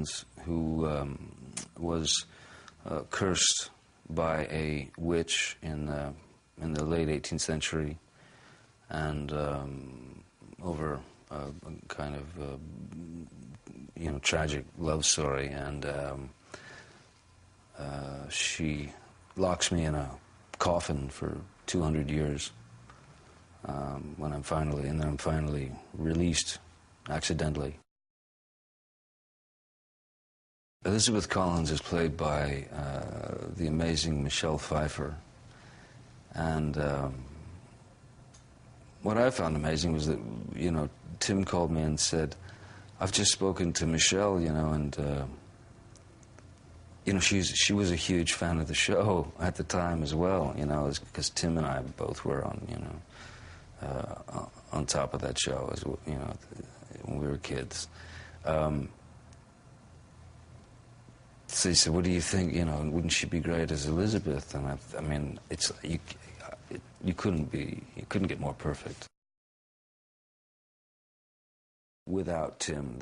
Collins, who was cursed by a witch in the late 18th century, and over a kind of tragic love story, and she locks me in a coffin for 200 years. When I'm finally released accidentally. Elizabeth Collins is played by the amazing Michelle Pfeiffer, and what I found amazing was that Tim called me and said, "I've just spoken to Michelle, and she was a huge fan of the show at the time as well, because Tim and I both were on top of that show as when we were kids." So he said, "What do you think? Wouldn't she be great as Elizabeth?" And I mean, it's you couldn't get more perfect. Without Tim,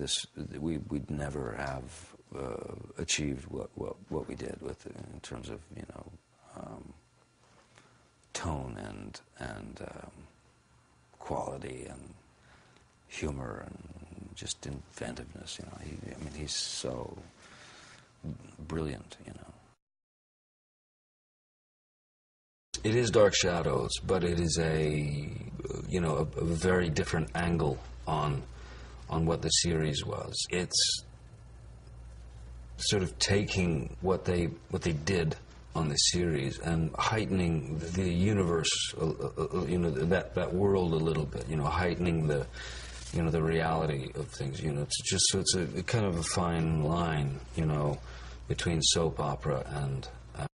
we'd never have achieved what we did with it in terms of tone and quality and humor and just inventiveness. He's so brilliant. It is Dark Shadows, but it is a very different angle on what the series was. It's sort of taking what they did on the series and heightening the universe, that world a little bit, heightening the reality of things. It's a kind of a fine line, between soap opera